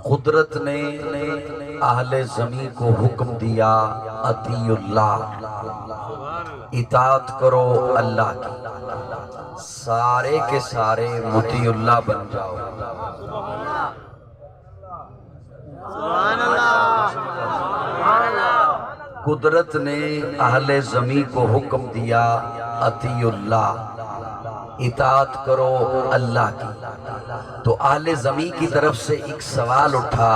قدرت نے اہل زمین کو حکم دیا اطیع اللہ، اطاعت کرو اللہ کی، سارے کے سارے مطیع اللہ بن جاؤ۔ قدرت نے اہل زمین کو حکم دیا اطیع اللہ، اطاعت کرو اللہ کی، تو اہل زمین کی طرف سے ایک سوال اٹھا،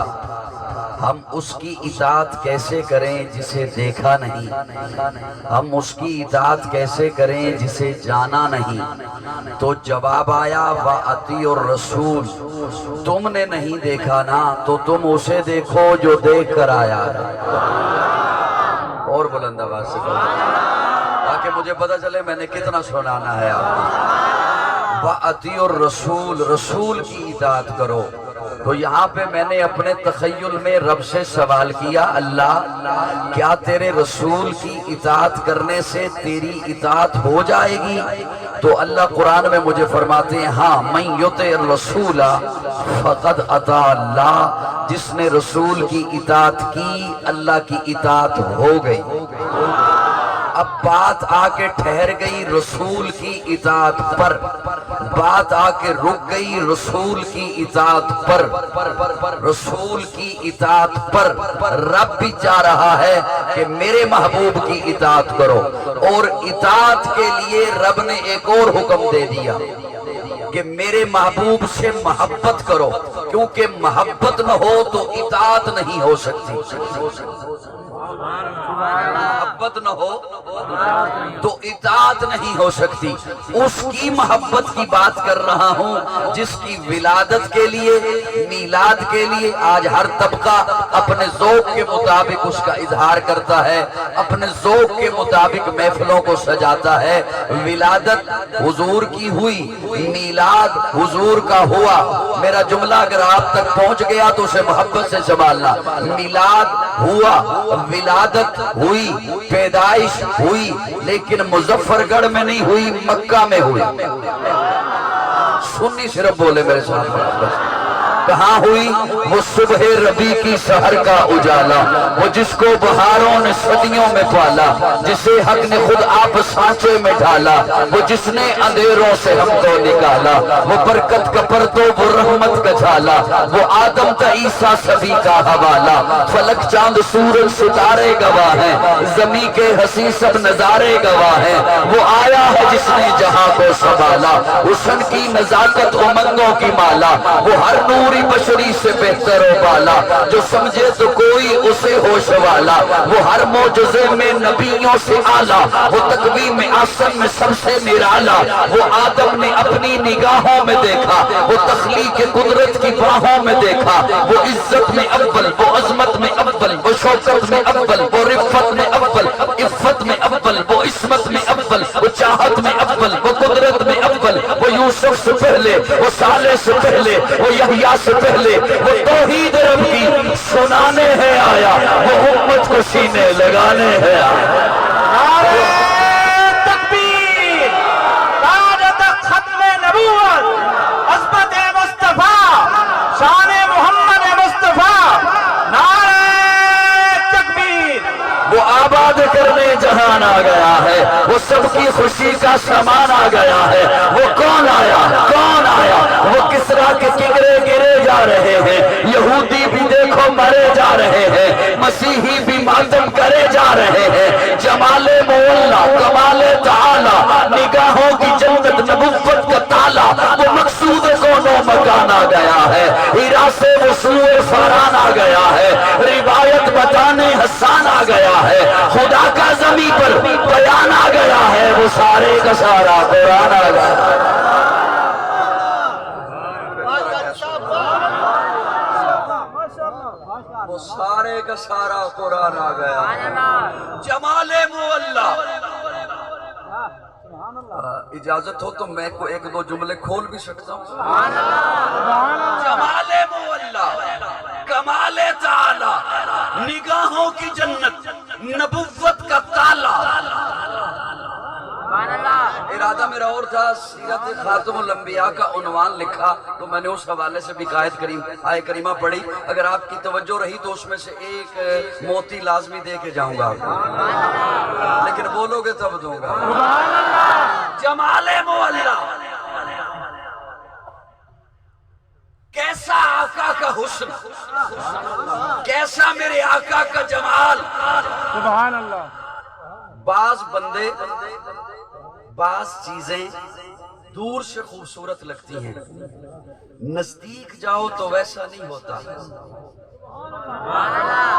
ہم اس کی اطاعت کیسے کریں جسے دیکھا نہیں؟ ہم اس کی اطاعت کیسے کریں جسے جانا نہیں؟ تو جواب آیا وَأَطِیعُوا الرَّسُولَ، تم نے نہیں دیکھا نا تو تم اسے دیکھو جو دیکھ کر آیا ہے۔ اور بلند آواز سے کہو تاکہ مجھے پتہ چلے میں نے کتنا سنانا ہے آپ کو۔ وَأَطِیعُوا الرَّسُولَ، رسول کی اطاعت کرو۔ تو یہاں پہ میں نے اپنے تخیل میں رب سے سوال کیا، اللہ کیا تیرے رسول کی اطاعت کرنے سے تیری اطاعت ہو جائے گی؟ تو اللہ قرآن میں مجھے فرماتے ہیں ہاں مَن یُطِعِ الرَّسُولَ فَقَدْ اطاع اللہ، جس نے رسول کی اطاعت کی اللہ کی اطاعت ہو گئی۔ اب بات آ کے ٹھہر گئی رسول کی اطاعت پر، بات آ کے رک گئی رسول کی اطاعت پر، رسول کی اطاعت پر۔ رب بھی چاہ رہا ہے کہ میرے محبوب کی اطاعت کرو، اور اطاعت کے لیے رب نے ایک اور حکم دے دیا کہ میرے محبوب سے محبت کرو، کیونکہ محبت نہ ہو تو اطاعت نہیں ہو سکتی۔ محبت نہ ہو تو اطاعت نہیں ہو سکتی۔ اس کی محبت کی بات کر رہا ہوں جس کی ولادت کے لیے، میلاد کے لیے آج ہر طبقہ اپنے ذوق کے مطابق اس کا اظہار کرتا ہے، اپنے ذوق کے مطابق محفلوں کو سجاتا ہے۔ ولادت حضور کی ہوئی، میلاد حضور کا ہوا، میرا جملہ اگر آپ تک پہنچ گیا تو اسے محبت سے سنبھالنا۔ میلاد ہوا، ولادت ہوئی، پیدائش ہوئی، لیکن مظفر گڑھ میں نہیں ہوئی، مکہ میں ہوئی۔ سنی صرف بولے میرے ساتھ، کہاں ہوئی؟ وہ صبح ربیع کی سحر کا اجالا، وہ جس کو بہاروں نے صدیوں میں پالا، جسے حق نے خود آپ سانچے میں ڈالا، وہ جس نے اندھیروں سے ہم کو نکالا، وہ برکت کا پرتو، وہ رحمت کا جھالا، وہ آدم تا عیسیٰ سبھی کا حوالہ، فلک چاند سورج ستارے گواہ ہیں، زمین کے حسین سب نظارے گواہ ہیں، وہ آیا ہے جس نے جہاں کو سنبھالا، حسن کی نزاکت امنگوں کی مالا، وہ ہر نور بشری سے بہتر و بالا، جو سمجھے تو کوئی اسے ہوش والا، وہ ہر معجزے میں نبیوں سے آلہ، وہ تقویم آسم میں سب سے نرالا، وہ آدم نے اپنی نگاہوں میں دیکھا، وہ تخلیق قدرت کی باہوں میں دیکھا، وہ عزت میں اول، وہ عظمت میں اول، وہ شوکت میں اول، وہ رفت میں اول، عفت میں اول، وہ عصمت میں اول، وہ چاہت میں اول، وہ قدرت میں اول، وہ یوسف سے پہلے، وہ صالح سے پہلے، وہ یحییٰ سے پہلے، وہ توحید رب کی سنانے ہے آیا، وہ امت کو سینے لگانے ہے آیا۔ نعرہ تکبیر، تاجت ختم نبوت، عظمت مصطفیٰ، شان محمد مصطفیٰ، نعرہ تکبیر۔ وہ آباد کرنے جہان آ گیا ہے، وہ سب کی خوشی کا سامان آ گیا ہے۔ وہ کون آیا؟ کون آیا؟ وہ کسرا کے کنگرے گرے جا رہے ہیں، یہودی بھی دیکھو مرے جا رہے ہیں، مسیحی بھی ماتم کرے جا رہے ہیں۔ جمال مولا، کمال تعالی، نگاہوں کی جنت، نبوت کا تالا، وہ مقصود کونوں مکان آ گیا ہے، ہیرا سے وہ سوئے فاران آ گیا ہے، روایت بتانے حسان آ گیا ہے، خدا کا زمین پر بیان آ گیا ہے، وہ سارے کا سارا قرآن آ گیا ہے۔ وہ سارے کا سارا قرآن آ گیا، جمال مولا۔ اجازت ہو تو میں کو ایک دو جملے کھول بھی سکتا ہوں۔ جمال مولا، کمال تعالی، نگاہوں کی جنت، نبوت کا تالا۔ ارادہ میرا اور تھا تھا سیرت خاتم الانبیاء کا عنوان لکھا تو میں نے اس حوالے سے بھی آیت کریمہ پڑھی. اگر آپ کی توجہ رہی تو اس میں سے ایک موتی لازمی دے کے جاؤں گا آپ کو، لیکن بولو گے تب دوں گا. جمال مولا، کیسا آقا کا حسن، کیسا میرے آقا کا جمال. سبحان اللہ. بعض بندے، بعض چیزیں دور سے خوبصورت لگتی ہیں، نزدیک جاؤ تو ویسا نہیں ہوتا.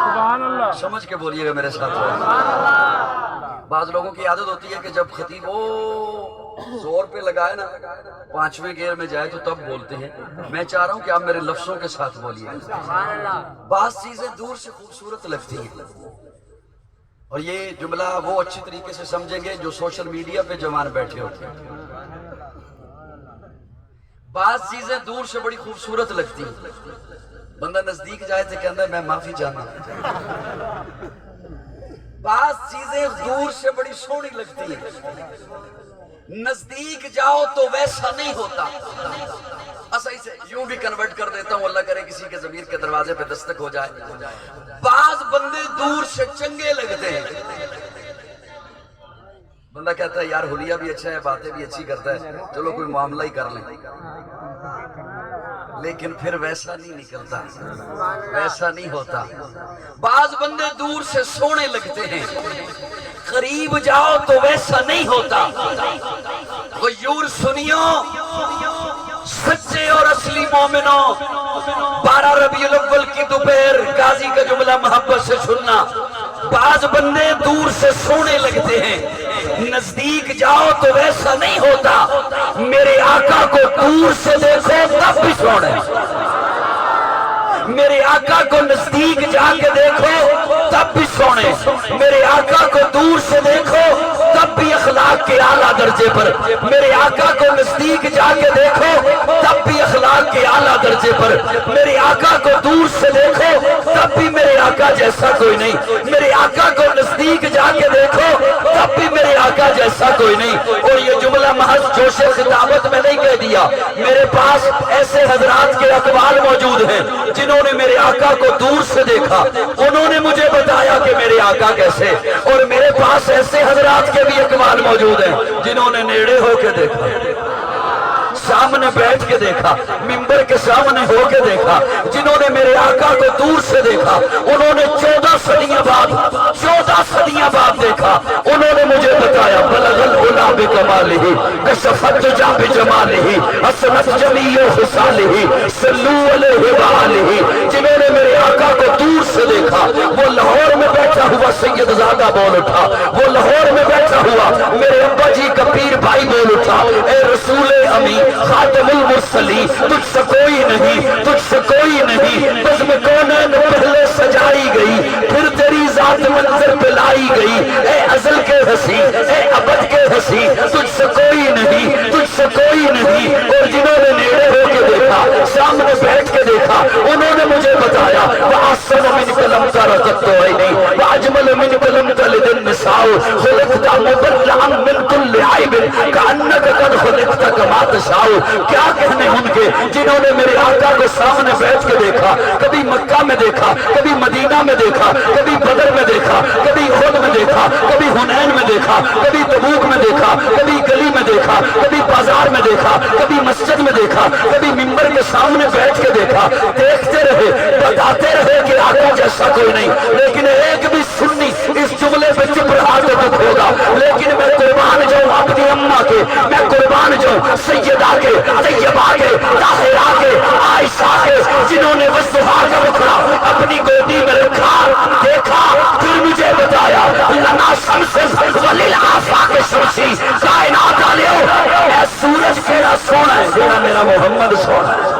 سبحان اللہ. سمجھ کے بولیے گا میرے ساتھ. بعض لوگوں کی عادت ہوتی ہے کہ جب خطیب زور پہ لگائے نا، 5ویں گیئر میں جائے تو تب بولتے ہیں. میں چاہ رہا ہوں کہ آپ میرے لفظوں کے ساتھ بولیے. بعض چیزیں دور سے خوبصورت لگتی ہیں، اور یہ جملہ وہ اچھی طریقے سے سمجھیں گے جو سوشل میڈیا پہ جوان بیٹھے ہوتے ہیں. بعض چیزیں دور سے بڑی خوبصورت لگتی ہیں، بندہ نزدیک جائے تو کہتا ہے میں معافی چاہتا ہوں. بعض چیزیں دور سے بڑی سونی لگتی ہیں، نزدیک جاؤ تو ویسا نہیں ہوتا. صحیح سے یوں بھی کنورٹ کر دیتا ہوں، اللہ کرے کسی کے ضمیر کے دروازے پہ دستک ہو جائے. بعض بندے دور سے چنگے لگتے ہیں، بندہ کہتا ہے یار حلیہ بھی اچھا ہے، باتیں بھی اچھی کرتا ہے، چلو کوئی معاملہ ہی کر لیں، لیکن پھر ویسا نہیں نکلتا، ویسا نہیں ہوتا. بعض بندے دور سے سونے لگتے ہیں، قریب جاؤ تو ویسا نہیں ہوتا. غیور سنیو، سچے اور اصلی مومنوں، 12 ربیع الاول کی دوپہر غازی کا جملہ محبت سے سننا. بعض بندے دور سے سونے لگتے ہیں، نزدیک جاؤ تو ویسا نہیں ہوتا. میرے آقا کو دور سے دیکھو تب بھی سونے، میرے آقا کو نزدیک جا کے دیکھو تب بھی سونے، میرے آقا کو دور سے دیکھو تب بھی اخلاق کے اعلیٰ درجے پر، میرے آقا کو نزدیک جا کے دیکھو تب بھی اخلاق کے اعلیٰ درجے پر، میرے آقا کو دور سے دیکھو تب بھی میرے آقا جیسا کوئی نہیں، میرے آقا کو نزدیک جا کے دیکھو تب بھی میرے آقا جیسا کوئی نہیں. اور یہ جملہ محض جوش خطابت میں نہیں کہہ دیا، میرے پاس ایسے حضرات کے اقوال موجود ہیں جنہوں نے میرے آقا کو دور سے دیکھا، انہوں نے مجھے بتایا کہ میرے آقا کیسے. اور میرے پاس ایسے حضرات کے بھی اقوال موجود ہیں جنہوں نے نیڑے ہو کے دیکھا، سامنے بیٹھ کے دیکھا، ممبر کے سامنے ہو کے دیکھا. جنہوں نے میرے آقا کو دور سے دیکھا انہوں نے 14 صدیاں بعد دیکھا. انہوں نے مجھے بتایا بلغ العلا بکمالہ کشفت الدجی بجمالہ حسنت جمیع خصالہ صلو علیہ وآلہ. جنہوں نے میرے آقا کو دور سے دیکھا وہ لاہور میں بیٹھا ہوا سید زادہ بول اٹھا، وہ لاہور میں بیٹھا ہوا میرے ابا جی کا پیر بھائی بول اٹھا، اے رسول امین خاتم المرسلین، تجھ سے کوئی نہیں، تجھ سے کوئی نہیں. بزم کونین پہلے سجائی گئی، پھر تیری ذات منظر پہ لائی گئی. اے ازل کے ہنسی، اے ابد کے ہنسی، تجھ سے کوئی نہیں، تجھ سے کوئی نہیں. اور جنہوں نے نیڑے ہو کے دیکھا، سامنے بیٹھ کے دیکھا، انہوں نے مجھے بتایا وَأَحْسَنُ مِنْكَ لَمْ تَرَ قَطُّ عَيْنِي وَأَجْمَلُ مِنْكَ لَمْ تَلِدِ النِّسَاءُ خُلِقْتَ مُبَرَّئًا مِنْ كُلِّ عَيْبٍ كَأَنَّكَ قَدْ خُلِقْتَ كَمَا تَشَاءُ. کیا کہنے ان کے جنہوں نے میرے آقا کو سامنے بیٹھ کے دیکھا، کبھی مکہ میں دیکھا، کبھی مدینہ میں دیکھا، کبھی بدر میں دیکھا، کبھی احد میں دیکھا، کبھی حنین میں دیکھا، کبھی تبوک میں دیکھا، کبھی گلی میں دیکھا، کبھی بازار میں دیکھا، کبھی مسجد میں دیکھا، کبھی ممبر کے سامنے بیٹھ کے دیکھا. دیکھتے رہے، بتاتے رہے کہ آقا جیسا کوئی نہیں، لیکن ایک بھی سنی اس جملے پہ چپ رہا تو دکھ ہوگا. لیکن میں قربان جاؤں اپنی اماں کے، میں قربان جاؤں سیدہ کے، طیبہ کے، طاہرہ کے، عائشہ کے، جنہوں نے وصفہ کا بکھرا اپنی گودی میں رکھا، دیکھا، پھر مجھے بتایا لنا شمس وللآفاق شمسی. کائنات والو اے سورج تیرا سونا ہے، تیرا میرا محمد سونا ہے.